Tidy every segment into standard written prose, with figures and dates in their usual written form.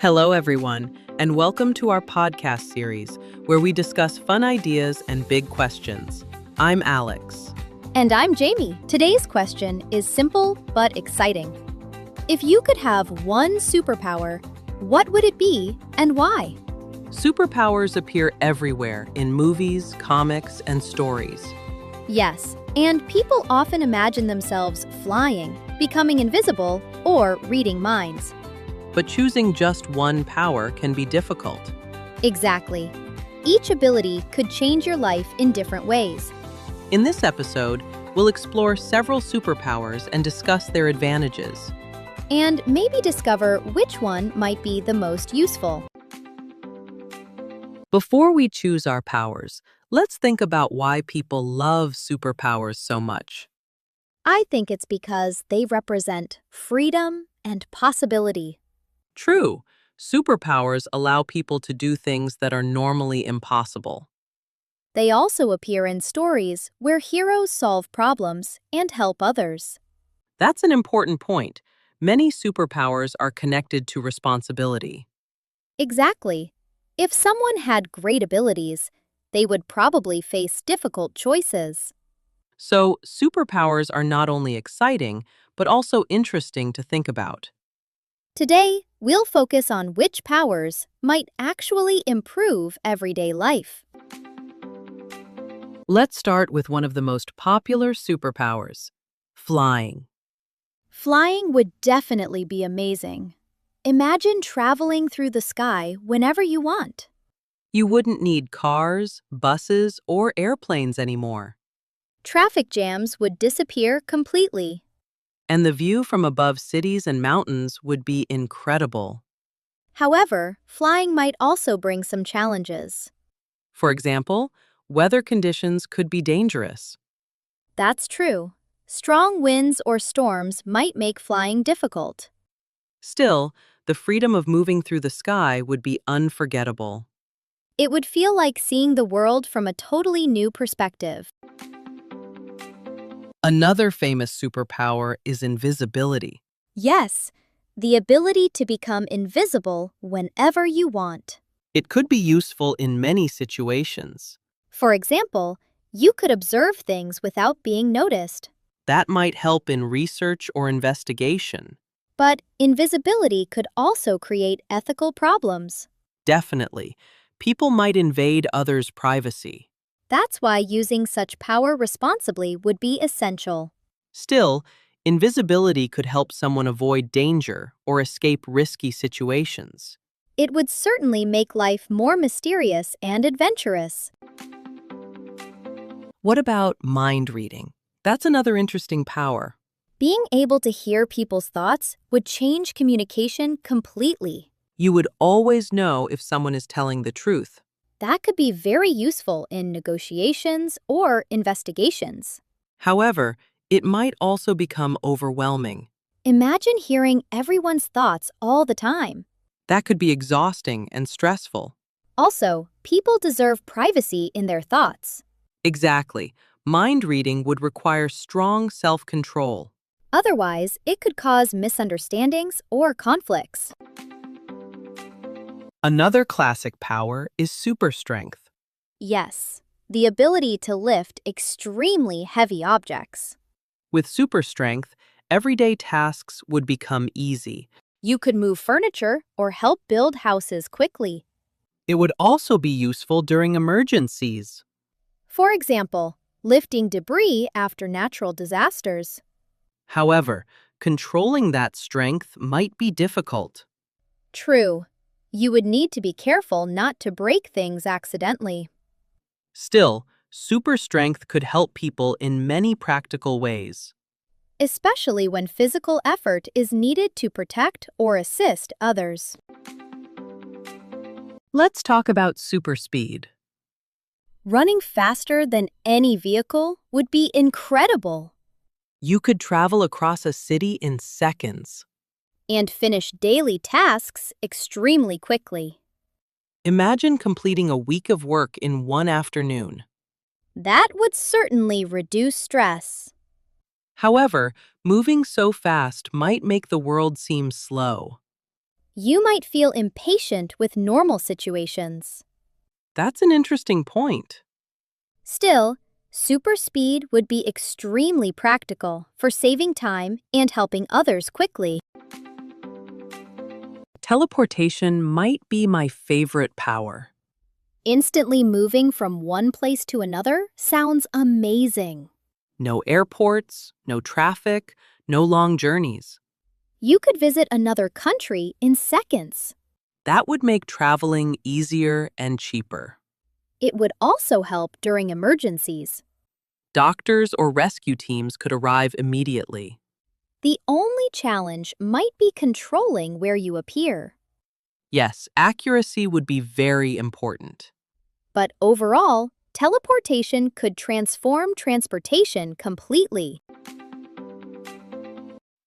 Hello, everyone, and welcome to our podcast series where we discuss fun ideas and big questions. I'm Alex. And I'm Jamie. Today's question is simple but exciting. If you could have one superpower, what would it be and why? Superpowers appear everywhere in movies, comics, and stories. Yes, and people often imagine themselves flying, becoming invisible, or reading minds. But choosing just one power can be difficult. Exactly. Each ability could change your life in different ways. In this episode, we'll explore several superpowers and discuss their advantages. And maybe discover which one might be the most useful. Before we choose our powers, let's think about why people love superpowers so much. I think it's because they represent freedom and possibility. True, superpowers allow people to do things that are normally impossible. They also appear in stories where heroes solve problems and help others. That's an important point. Many superpowers are connected to responsibility. Exactly. If someone had great abilities, they would probably face difficult choices. So, superpowers are not only exciting, but also interesting to think about. Today, we'll focus on which powers might actually improve everyday life. Let's start with one of the most popular superpowers, flying. Flying would definitely be amazing. Imagine traveling through the sky whenever you want. You wouldn't need cars, buses, or airplanes anymore. Traffic jams would disappear completely. And the view from above cities and mountains would be incredible. However, flying might also bring some challenges. For example, weather conditions could be dangerous. That's true. Strong winds or storms might make flying difficult. Still, the freedom of moving through the sky would be unforgettable. It would feel like seeing the world from a totally new perspective. Another famous superpower is invisibility. Yes, the ability to become invisible whenever you want. It could be useful in many situations. For example, you could observe things without being noticed. That might help in research or investigation. But invisibility could also create ethical problems. Definitely. People might invade others' privacy. That's why using such power responsibly would be essential. Still, invisibility could help someone avoid danger or escape risky situations. It would certainly make life more mysterious and adventurous. What about mind reading? That's another interesting power. Being able to hear people's thoughts would change communication completely. You would always know if someone is telling the truth. That could be very useful in negotiations or investigations. However, it might also become overwhelming. Imagine hearing everyone's thoughts all the time. That could be exhausting and stressful. Also, people deserve privacy in their thoughts. Exactly. Mind reading would require strong self-control. Otherwise, it could cause misunderstandings or conflicts. Another classic power is super strength. Yes, the ability to lift extremely heavy objects. With super strength, everyday tasks would become easy. You could move furniture or help build houses quickly. It would also be useful during emergencies. For example, lifting debris after natural disasters. However, controlling that strength might be difficult. True. You would need to be careful not to break things accidentally. Still, super strength could help people in many practical ways. Especially when physical effort is needed to protect or assist others. Let's talk about super speed. Running faster than any vehicle would be incredible. You could travel across a city in seconds. And finish daily tasks extremely quickly. Imagine completing a week of work in one afternoon. That would certainly reduce stress. However, moving so fast might make the world seem slow. You might feel impatient with normal situations. That's an interesting point. Still, super speed would be extremely practical for saving time and helping others quickly. Teleportation might be my favorite power. Instantly moving from one place to another sounds amazing. No airports, no traffic, no long journeys. You could visit another country in seconds. That would make traveling easier and cheaper. It would also help during emergencies. Doctors or rescue teams could arrive immediately. The only challenge might be controlling where you appear. Yes, accuracy would be very important. But overall, teleportation could transform transportation completely.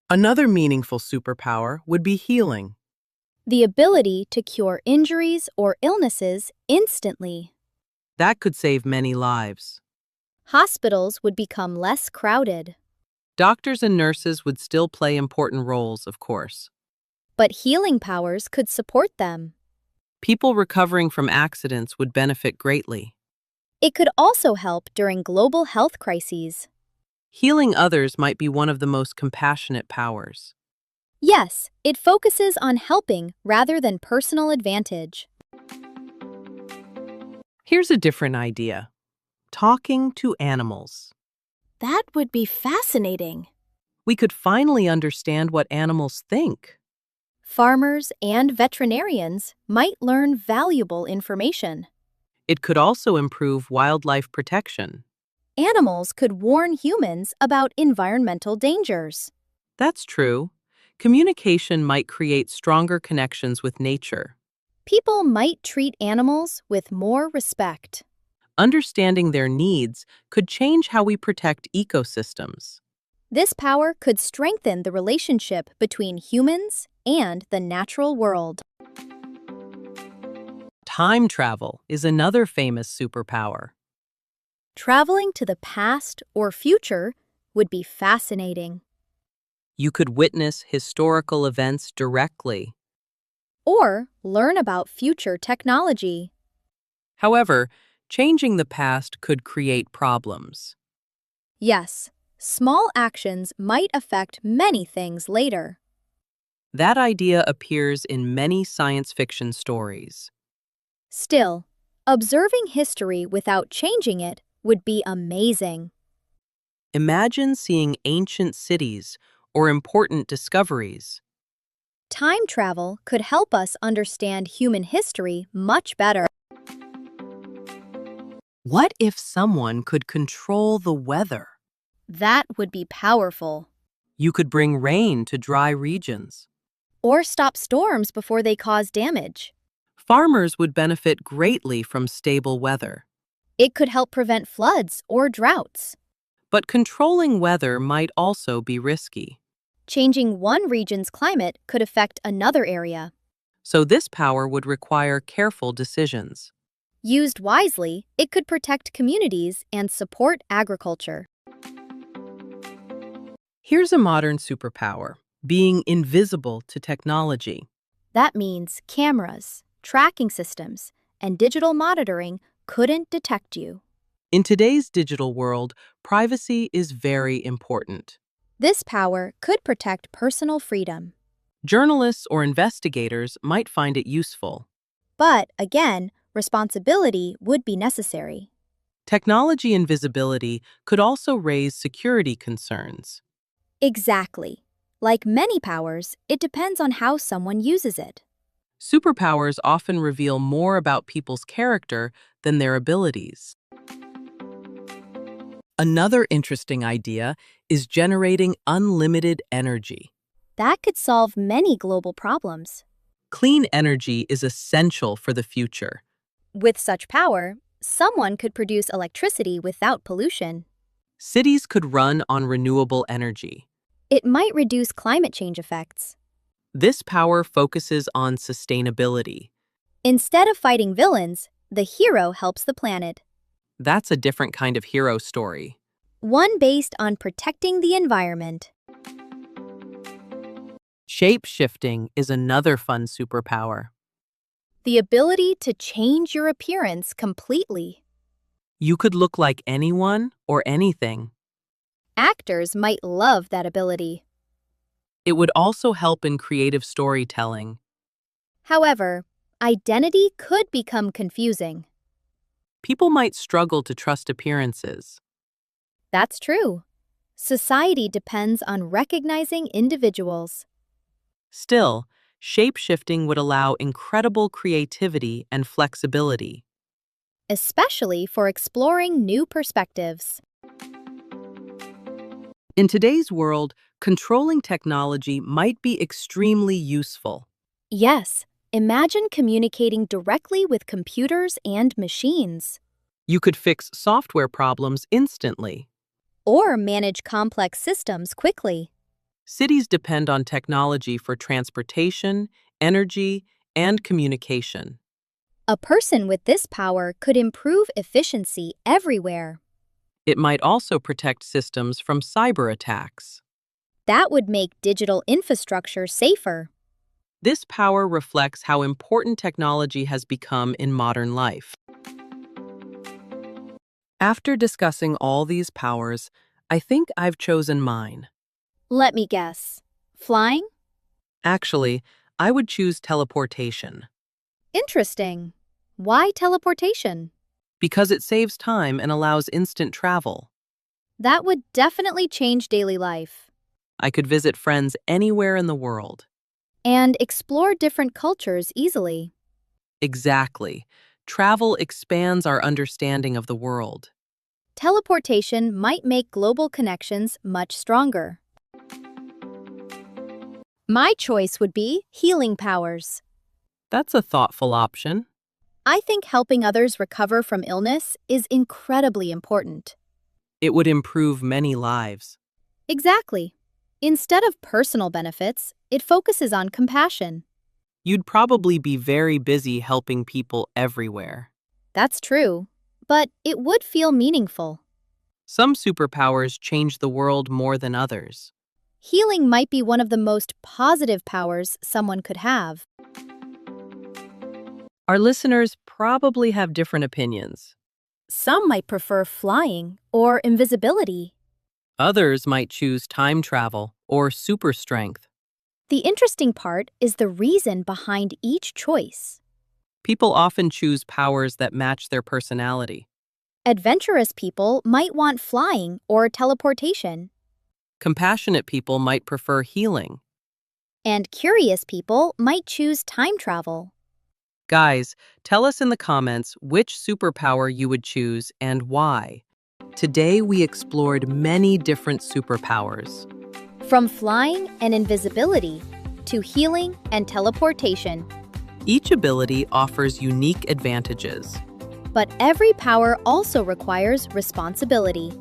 Another meaningful superpower would be healing. The ability to cure injuries or illnesses instantly. That could save many lives. Hospitals would become less crowded. Doctors and nurses would still play important roles, of course. But healing powers could support them. People recovering from accidents would benefit greatly. It could also help during global health crises. Healing others might be one of the most compassionate powers. Yes, it focuses on helping rather than personal advantage. Here's a different idea. Talking to animals. That would be fascinating. We could finally understand what animals think. Farmers and veterinarians might learn valuable information. It could also improve wildlife protection. Animals could warn humans about environmental dangers. That's true. Communication might create stronger connections with nature. People might treat animals with more respect. Understanding their needs could change how we protect ecosystems. This power could strengthen the relationship between humans and the natural world. Time travel is another famous superpower. Traveling to the past or future would be fascinating. You could witness historical events directly. Or learn about future technology. However, changing the past could create problems. Yes, small actions might affect many things later. That idea appears in many science fiction stories. Still, observing history without changing it would be amazing. Imagine seeing ancient cities or important discoveries. Time travel could help us understand human history much better. What if someone could control the weather? That would be powerful. You could bring rain to dry regions. Or stop storms before they cause damage. Farmers would benefit greatly from stable weather. It could help prevent floods or droughts. But controlling weather might also be risky. Changing one region's climate could affect another area. So this power would require careful decisions. Used wisely, it could protect communities and support agriculture. Here's a modern superpower, being invisible to technology. That means cameras, tracking systems, and digital monitoring couldn't detect you. In today's digital world, privacy is very important. This power could protect personal freedom. Journalists or investigators might find it useful. But, again, responsibility would be necessary. Technology invisibility could also raise security concerns. Exactly. Like many powers, it depends on how someone uses it. Superpowers often reveal more about people's character than their abilities. Another interesting idea is generating unlimited energy. That could solve many global problems. Clean energy is essential for the future. With such power, someone could produce electricity without pollution. Cities could run on renewable energy. It might reduce climate change effects. This power focuses on sustainability. Instead of fighting villains, the hero helps the planet. That's a different kind of hero story. One based on protecting the environment. Shape-shifting is another fun superpower. The ability to change your appearance completely. You could look like anyone or anything. Actors might love that ability. It would also help in creative storytelling. However, identity could become confusing. People might struggle to trust appearances. That's true. Society depends on recognizing individuals. Still, shape-shifting would allow incredible creativity and flexibility. Especially for exploring new perspectives. In today's world, controlling technology might be extremely useful. Yes, imagine communicating directly with computers and machines. You could fix software problems instantly. Or manage complex systems quickly. Cities depend on technology for transportation, energy, and communication. A person with this power could improve efficiency everywhere. It might also protect systems from cyber attacks. That would make digital infrastructure safer. This power reflects how important technology has become in modern life. After discussing all these powers, I think I've chosen mine. Let me guess. Flying? Actually, I would choose teleportation. Interesting. Why teleportation? Because it saves time and allows instant travel. That would definitely change daily life. I could visit friends anywhere in the world. And explore different cultures easily. Exactly. Travel expands our understanding of the world. Teleportation might make global connections much stronger. My choice would be healing powers. That's a thoughtful option. I think helping others recover from illness is incredibly important. It would improve many lives. Exactly. Instead of personal benefits, it focuses on compassion. You'd probably be very busy helping people everywhere. That's true, but it would feel meaningful. Some superpowers change the world more than others. Healing might be one of the most positive powers someone could have. Our listeners probably have different opinions. Some might prefer flying or invisibility. Others might choose time travel or super strength. The interesting part is the reason behind each choice. People often choose powers that match their personality. Adventurous people might want flying or teleportation. Compassionate people might prefer healing. And curious people might choose time travel. Guys, tell us in the comments which superpower you would choose and why. Today we explored many different superpowers. From flying and invisibility to healing and teleportation. Each ability offers unique advantages. But every power also requires responsibility.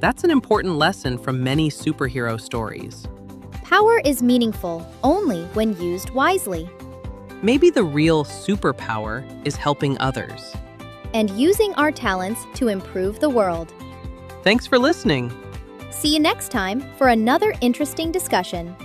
That's an important lesson from many superhero stories. Power is meaningful only when used wisely. Maybe the real superpower is helping others. And using our talents to improve the world. Thanks for listening. See you next time for another interesting discussion.